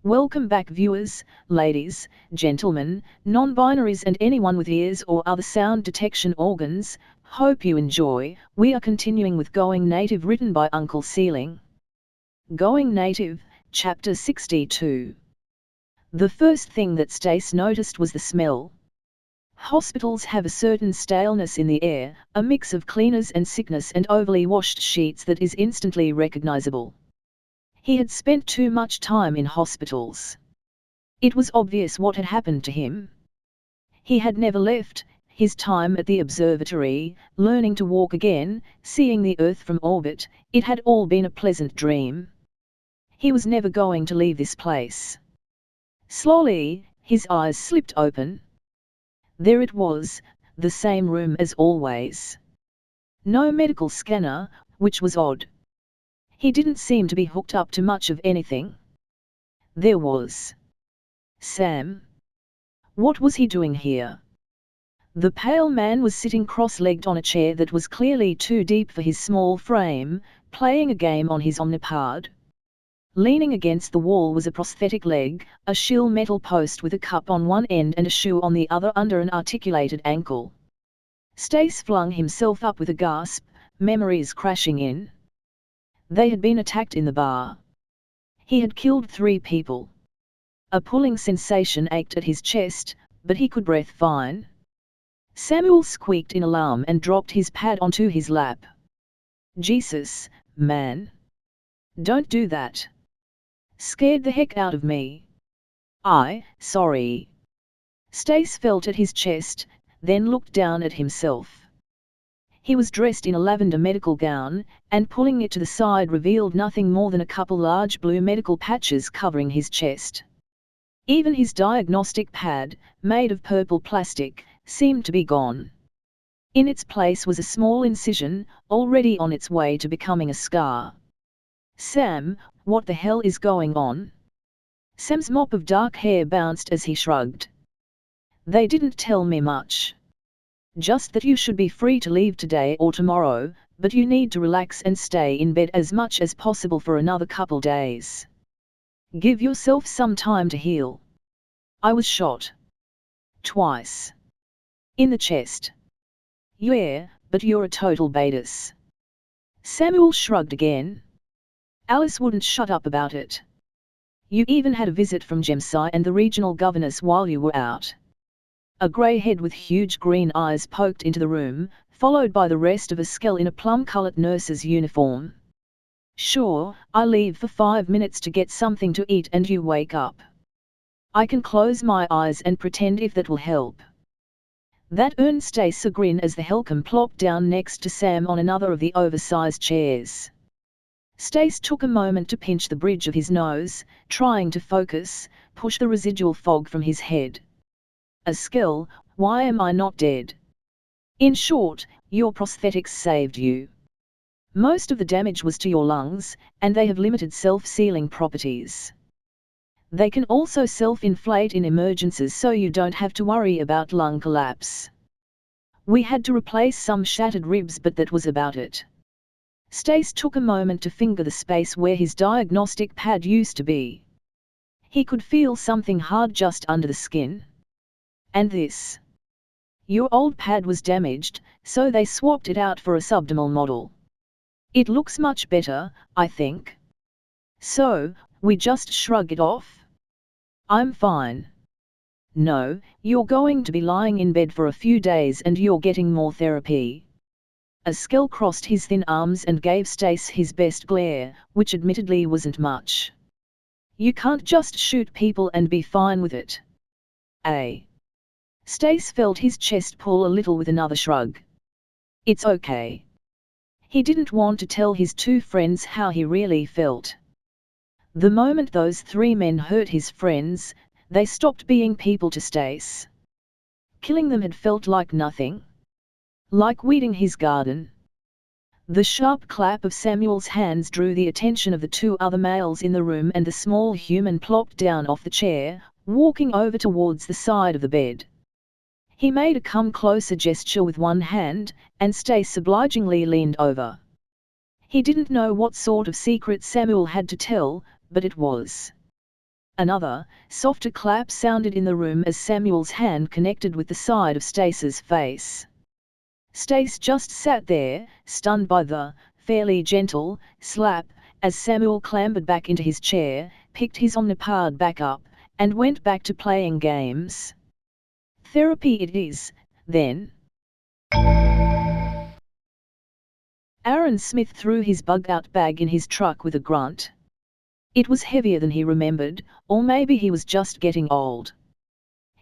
Welcome back viewers, ladies, gentlemen, non-binaries and anyone with ears or other sound detection organs. Hope you enjoy. We are continuing with Going Native, written by Uncle Sealing. Going Native, Chapter 62. The first thing that Stace noticed was the smell. Hospitals have a certain staleness in the air, a mix of cleaners and sickness and overly washed sheets that is instantly recognizable. He had spent too much time in hospitals. It was obvious what had happened to him. He had never left his time at the observatory, learning to walk again, seeing the Earth from orbit. It had all been a pleasant dream. He was never going to leave this place. Slowly, his eyes slipped open. There it was, the same room as always. No medical scanner, which was odd. He didn't seem to be hooked up to much of anything. There was Sam. What was he doing here? The pale man was sitting cross-legged on a chair that was clearly too deep for his small frame, playing a game on his Omnipod. Leaning against the wall was a prosthetic leg, a shill metal post with a cup on one end and a shoe on the other under an articulated ankle. Stace flung himself up with a gasp, memories crashing in. They had been attacked in the bar. He had killed 3 people. A pulling sensation ached at his chest, but he could breathe fine. Samuel squeaked in alarm and dropped his pad onto his lap. Jesus, man. Don't do that. Scared the heck out of me. Sorry. Stace felt at his chest, then looked down at himself. He was dressed in a lavender medical gown, and pulling it to the side revealed nothing more than a couple large blue medical patches covering his chest. Even his diagnostic pad, made of purple plastic, seemed to be gone. In its place was a small incision, already on its way to becoming a scar. Sam, what the hell is going on? Sam's mop of dark hair bounced as he shrugged. They didn't tell me much. Just that you should be free to leave today or tomorrow, but you need to relax and stay in bed as much as possible for another couple days. Give yourself some time to heal. I was shot. Twice. In the chest. Yeah, but you're a total baitus. Samuel shrugged again. Alice wouldn't shut up about it. You even had a visit from Gemsi and the regional governess while you were out. A grey head with huge green eyes poked into the room, followed by the rest of a skell in a plum-coloured nurse's uniform. Sure, I leave for 5 minutes to get something to eat and you wake up. I can close my eyes and pretend if that will help. That earned Stace a grin as the Helcom plopped down next to Sam on another of the oversized chairs. Stace took a moment to pinch the bridge of his nose, trying to focus, push the residual fog from his head. A skell, why am I not dead? In short, your prosthetics saved you. Most of the damage was to your lungs, and they have limited self-sealing properties. They can also self-inflate in emergencies so you don't have to worry about lung collapse. We had to replace some shattered ribs but that was about it. Stace took a moment to finger the space where his diagnostic pad used to be. He could feel something hard just under the skin. And this? Your old pad was damaged, so they swapped it out for a subdermal model. It looks much better, I think. So, we just shrug it off? I'm fine. No, you're going to be lying in bed for a few days and you're getting more therapy. A skell crossed his thin arms and gave Stace his best glare, which admittedly wasn't much. You can't just shoot people and be fine with it. Stace felt his chest pull a little with another shrug. It's okay. He didn't want to tell his 2 friends how he really felt. The moment those 3 men hurt his friends, they stopped being people to Stace. Killing them had felt like nothing. Like weeding his garden. The sharp clap of Samuel's hands drew the attention of the 2 other males in the room and the small human plopped down off the chair, walking over towards the side of the bed. He made a come closer gesture with one hand, and Stace obligingly leaned over. He didn't know what sort of secret Samuel had to tell, but it was Another, softer clap sounded in the room as Samuel's hand connected with the side of Stace's face. Stace just sat there, stunned by the fairly gentle slap, as Samuel clambered back into his chair, picked his Omnipod back up, and went back to playing games. Therapy it is, then. Aaron Smith threw his bug-out bag in his truck with a grunt. It was heavier than he remembered, or maybe he was just getting old.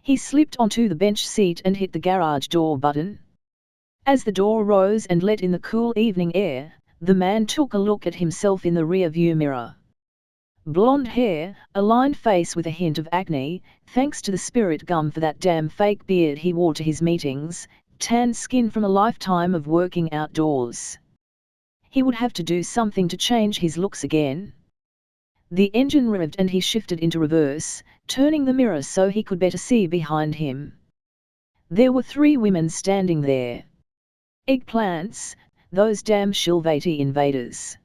He slipped onto the bench seat and hit the garage door button. As the door rose and let in the cool evening air, the man took a look at himself in the rear-view mirror. Blonde hair, a lined face with a hint of acne, thanks to the spirit gum for that damn fake beard he wore to his meetings, tan skin from a lifetime of working outdoors. He would have to do something to change his looks again. The engine revved and he shifted into reverse, turning the mirror so he could better see behind him. There were 3 women standing there. Eggplants, those damn Shilvati invaders.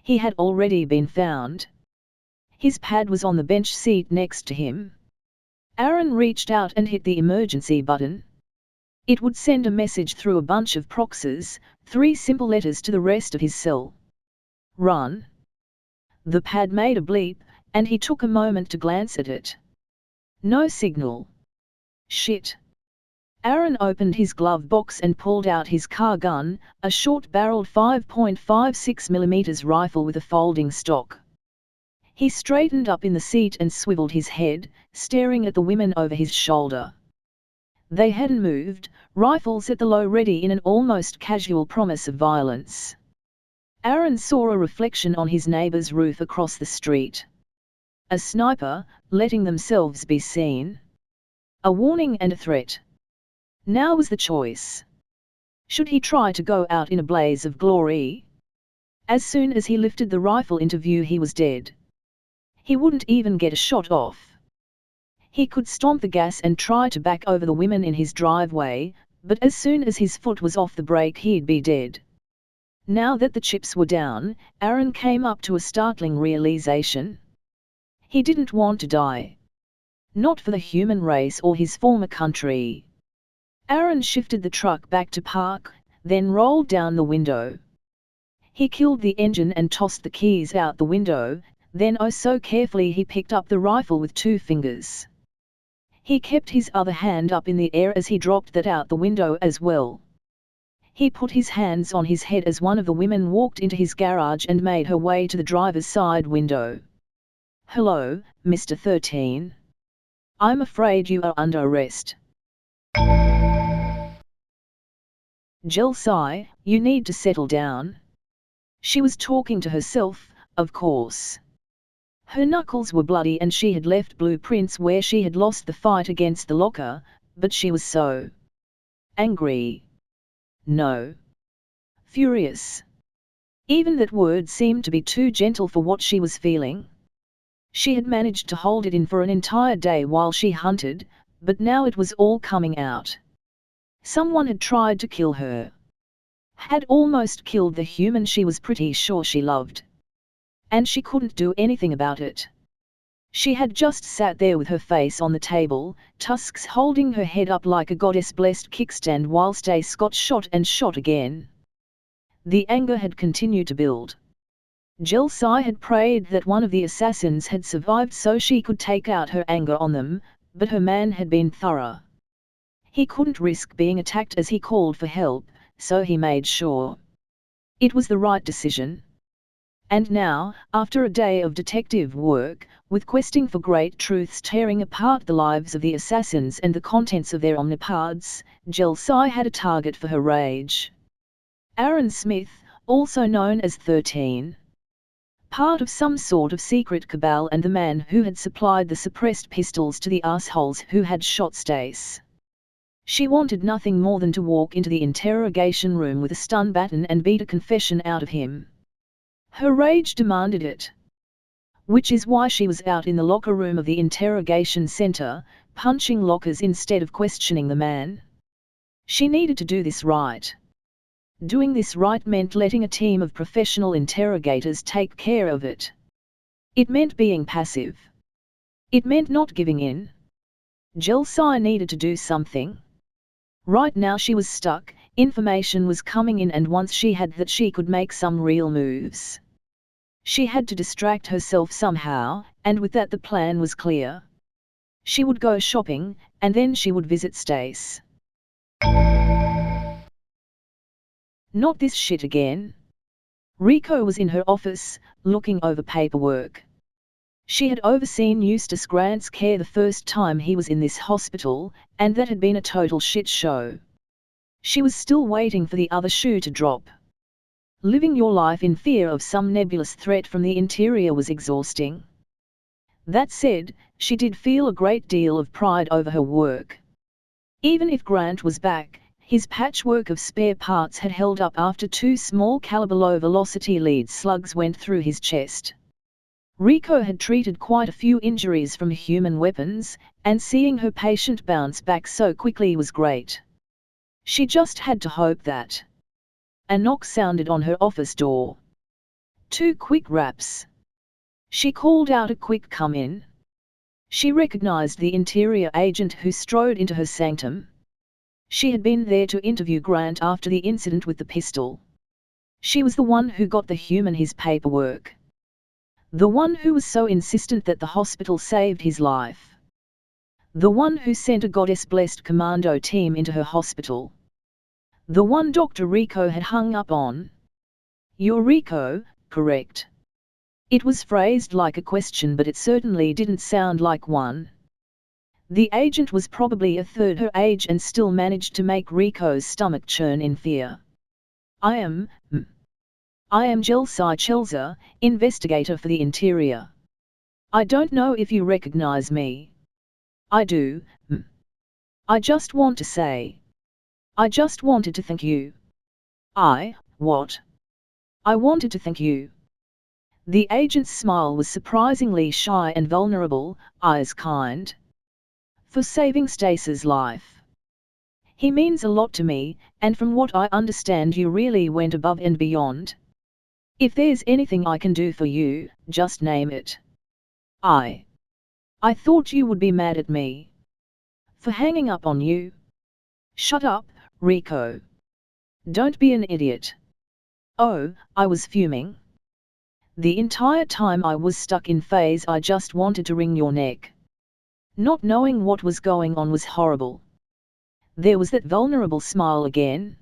He had already been found. His pad was on the bench seat next to him. Aaron reached out and hit the emergency button. It would send a message through a bunch of proxies, 3 simple letters to the rest of his cell. Run. The pad made a bleep, and he took a moment to glance at it. No signal. Shit. Aaron opened his glove box and pulled out his car gun, a short-barreled 5.56mm rifle with a folding stock. He straightened up in the seat and swiveled his head, staring at the women over his shoulder. They hadn't moved, rifles at the low ready in an almost casual promise of violence. Aaron saw a reflection on his neighbor's roof across the street. A sniper, letting themselves be seen. A warning and a threat. Now was the choice. Should he try to go out in a blaze of glory? As soon as he lifted the rifle into view, he was dead. He wouldn't even get a shot off. He could stomp the gas and try to back over the women in his driveway, but as soon as his foot was off the brake, he'd be dead. Now that the chips were down, Aaron came up to a startling realization. He didn't want to die. Not for the human race or his former country. Aaron shifted the truck back to park, then rolled down the window. He killed the engine and tossed the keys out the window, then oh so carefully he picked up the rifle with 2 fingers. He kept his other hand up in the air as he dropped that out the window as well. He put his hands on his head as one of the women walked into his garage and made her way to the driver's side window. "Hello, Mr. 13. I'm afraid you are under arrest." "Jelsai, you need to settle down." She was talking to herself, of course. Her knuckles were bloody and she had left blueprints where she had lost the fight against the locker, but she was so angry. No. Furious. Even that word seemed to be too gentle for what she was feeling. She had managed to hold it in for an entire day while she hunted, but now it was all coming out. Someone had tried to kill her. Had almost killed the human she was pretty sure she loved. And she couldn't do anything about it. She had just sat there with her face on the table, tusks holding her head up like a goddess-blessed kickstand whilst a Scot shot and shot again. The anger had continued to build. Jelsai had prayed that one of the assassins had survived so she could take out her anger on them, but her man had been thorough. He couldn't risk being attacked as he called for help, so he made sure. It was the right decision. And now, after a day of detective work, with questing for great truths tearing apart the lives of the assassins and the contents of their omnipods, Jelsai had a target for her rage. Aaron Smith, also known as 13. Part of some sort of secret cabal and the man who had supplied the suppressed pistols to the assholes who had shot Stace. She wanted nothing more than to walk into the interrogation room with a stun baton and beat a confession out of him. Her rage demanded it. Which is why she was out in the locker room of the interrogation center, punching lockers instead of questioning the man. She needed to do this right. Doing this right meant letting a team of professional interrogators take care of it. It meant being passive. It meant not giving in. Chelsea needed to do something. Right now she was stuck, information was coming in, and once she had that, she could make some real moves. She had to distract herself somehow, and with that the plan was clear. She would go shopping, and then she would visit Stace. Not this shit again. Rico was in her office, looking over paperwork. She had overseen Eustace Grant's care the first time he was in this hospital, and that had been a total shit show. She was still waiting for the other shoe to drop. Living your life in fear of some nebulous threat from the interior was exhausting. That said, she did feel a great deal of pride over her work. Even if Grant was back, his patchwork of spare parts had held up after 2 small-caliber low-velocity lead slugs went through his chest. Rico had treated quite a few injuries from human weapons, and seeing her patient bounce back so quickly was great. She just had to hope that. A knock sounded on her office door. 2 quick raps. She called out a quick come in. She recognized the interior agent who strode into her sanctum. She had been there to interview Grant after the incident with the pistol. She was the one who got the human his paperwork. The one who was so insistent that the hospital saved his life. The one who sent a goddess-blessed commando team into her hospital. The one Dr. Rico had hung up on. You're Rico, correct? It was phrased like a question, but it certainly didn't sound like one. The agent was probably a third her age and still managed to make Rico's stomach churn in fear. I am Chelsea Chelser, investigator for the interior. I don't know if you recognize me. I do. I just want to say. I just wanted to thank you. What? I wanted to thank you. The agent's smile was surprisingly shy and vulnerable, eyes kind. For saving Stace's life. He means a lot to me, and from what I understand you really went above and beyond. If there's anything I can do for you, just name it. I thought you would be mad at me. For hanging up on you. Shut up, Rico. Don't be an idiot. Oh, I was fuming. The entire time I was stuck in phase I just wanted to wring your neck. Not knowing what was going on was horrible. There was that vulnerable smile again.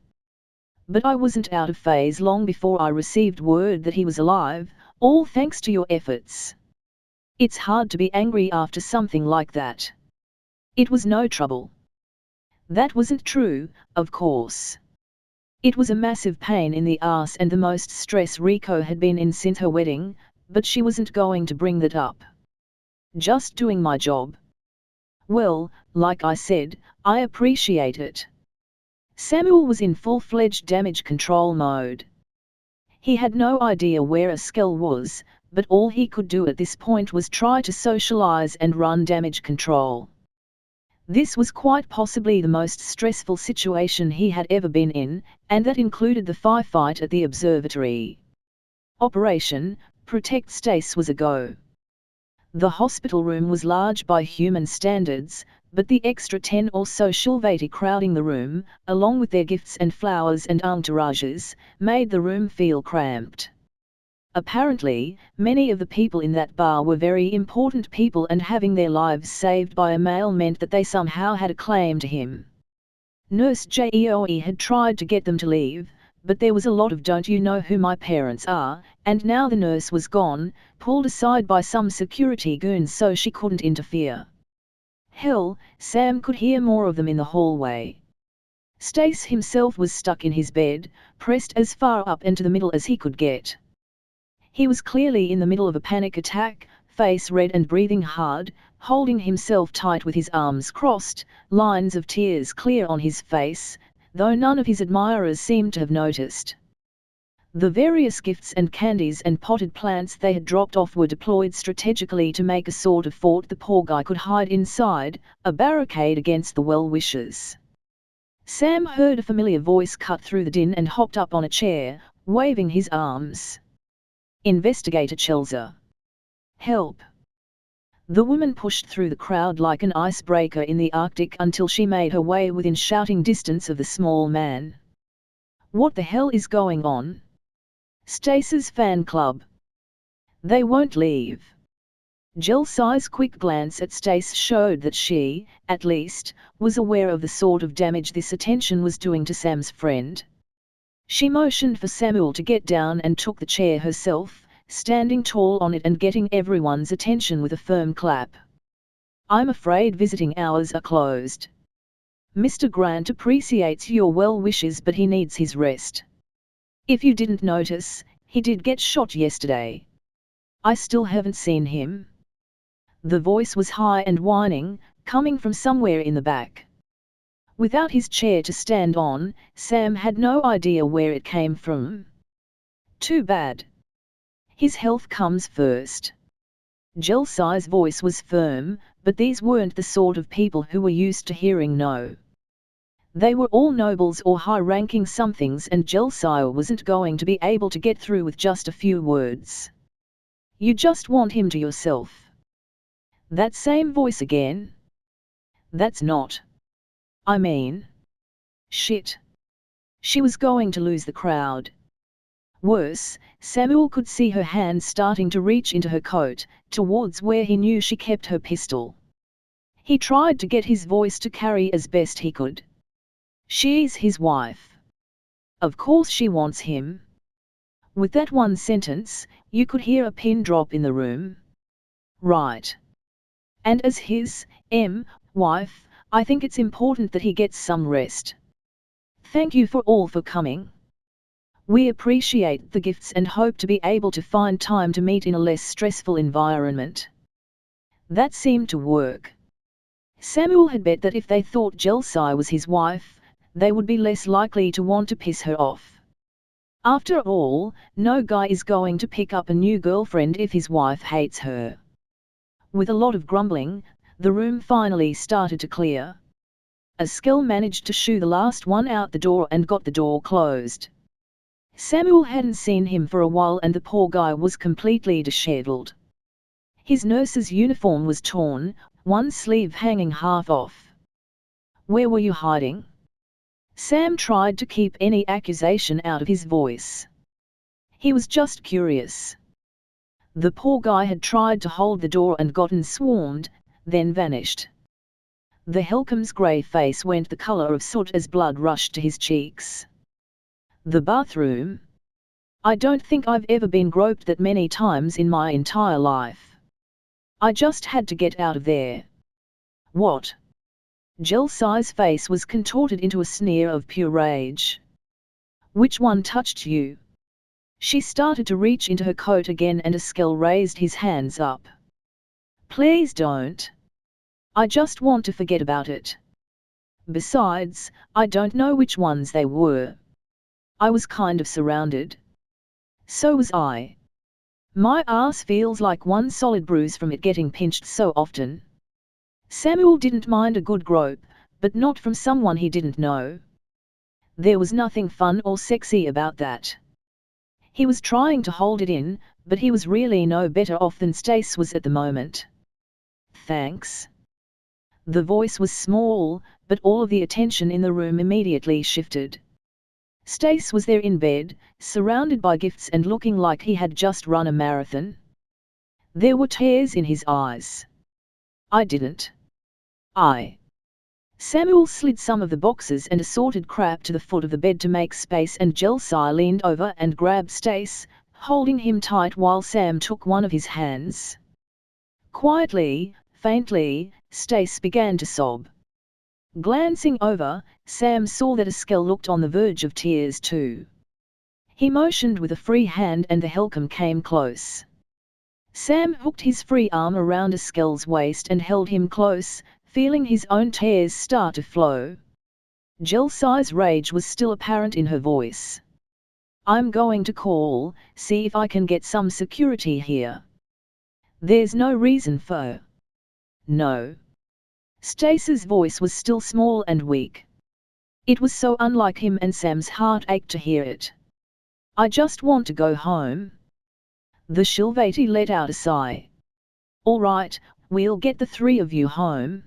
But I wasn't out of phase long before I received word that he was alive, all thanks to your efforts. It's hard to be angry after something like that. It was no trouble. That wasn't true, of course. It was a massive pain in the ass and the most stress Rico had been in since her wedding, but she wasn't going to bring that up. Just doing my job. Well, like I said, I appreciate it. Samuel was in full-fledged damage control mode. He had no idea where Eskel was, but all he could do at this point was try to socialize and run damage control. This was quite possibly the most stressful situation he had ever been in, and that included the firefight at the observatory. Operation Protect Stace was a go. The hospital room was large by human standards, but the extra 10 or so Shilvati crowding the room, along with their gifts and flowers and entourages, made the room feel cramped. Apparently, many of the people in that bar were very important people, and having their lives saved by a male meant that they somehow had a claim to him. Nurse Joe had tried to get them to leave, but there was a lot of "don't you know who my parents are," and now the nurse was gone, pulled aside by some security goons so she couldn't interfere. Hell, Sam could hear more of them in the hallway. Stace himself was stuck in his bed, pressed as far up and to the middle as he could get. He was clearly in the middle of a panic attack, face red and breathing hard, holding himself tight with his arms crossed, lines of tears clear on his face, though none of his admirers seemed to have noticed. The various gifts and candies and potted plants they had dropped off were deployed strategically to make a sort of fort the poor guy could hide inside, a barricade against the well-wishers. Sam heard a familiar voice cut through the din and hopped up on a chair, waving his arms. Investigator Chelser. Help! The woman pushed through the crowd like an icebreaker in the Arctic until she made her way within shouting distance of the small man. What the hell is going on? Stace's fan club. They won't leave. Jelsai's quick glance at Stace showed that she, at least, was aware of the sort of damage this attention was doing to Sam's friend. She motioned for Samuel to get down and took the chair herself, standing tall on it and getting everyone's attention with a firm clap. I'm afraid visiting hours are closed. Mr. Grant appreciates your well wishes, but he needs his rest. If you didn't notice, he did get shot yesterday. I still haven't seen him. The voice was high and whining, coming from somewhere in the back. Without his chair to stand on, Sam had no idea where it came from. Too bad. His health comes first. Jelsai's voice was firm, but these weren't the sort of people who were used to hearing no. They were all nobles or high-ranking somethings, and Jelsai wasn't going to be able to get through with just a few words. You just want him to yourself. That same voice again? That's not. I mean. Shit. She was going to lose the crowd. Worse, Samuel could see her hands starting to reach into her coat, towards where he knew she kept her pistol. He tried to get his voice to carry as best he could. She's his wife. Of course she wants him. With that one sentence, you could hear a pin drop in the room. Right. And as his wife, I think it's important that he gets some rest. Thank you for coming. We appreciate the gifts and hope to be able to find time to meet in a less stressful environment. That seemed to work. Samuel had bet that if they thought Jelsai was his wife, they would be less likely to want to piss her off. After all, no guy is going to pick up a new girlfriend if his wife hates her. With a lot of grumbling, the room finally started to clear. Askell managed to shoo the last one out the door and got the door closed. Samuel hadn't seen him for a while, and the poor guy was completely disheveled. His nurse's uniform was torn, one sleeve hanging half off. Where were you hiding? Sam tried to keep any accusation out of his voice. He was just curious. The poor guy had tried to hold the door and gotten swarmed, then vanished. The Helcom's grey face went the colour of soot as blood rushed to his cheeks. The bathroom? I don't think I've ever been groped that many times in my entire life. I just had to get out of there. What? Jelsai's face was contorted into a sneer of pure rage. Which one touched you? She started to reach into her coat again, and Askell raised his hands up. Please don't. I just want to forget about it. Besides, I don't know which ones they were. I was kind of surrounded. So was I. My ass feels like one solid bruise from it getting pinched so often. Samuel didn't mind a good grope, but not from someone he didn't know. There was nothing fun or sexy about that. He was trying to hold it in, but he was really no better off than Stace was at the moment. Thanks. The voice was small, but all of the attention in the room immediately shifted. Stace was there in bed, surrounded by gifts and looking like he had just run a marathon. There were tears in his eyes. I didn't. Samuel slid some of the boxes and assorted crap to the foot of the bed to make space, and Jelsai leaned over and grabbed Stace, holding him tight while Sam took one of his hands. Quietly, faintly, Stace began to sob. Glancing over, Sam saw that Askell looked on the verge of tears too. He motioned with a free hand and the Helcom came close. Sam hooked his free arm around Askell's waist and held him close, feeling his own tears start to flow. Jelsai's rage was still apparent in her voice. I'm going to call, see if I can get some security here. There's no reason for. No. Stace's voice was still small and weak. It was so unlike him, and Sam's heart ached to hear it. I just want to go home. The Shilvati let out a sigh. All right, We'll get the three of you home.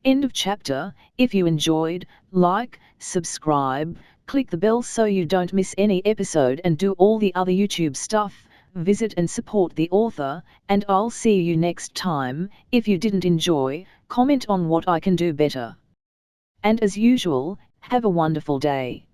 End of chapter. If you enjoyed, like, subscribe, click the bell so you don't miss any episode and do all the other YouTube stuff. Visit and support the author, and I'll see you next time. If you didn't enjoy, comment on what I can do better. And as usual, have a wonderful day.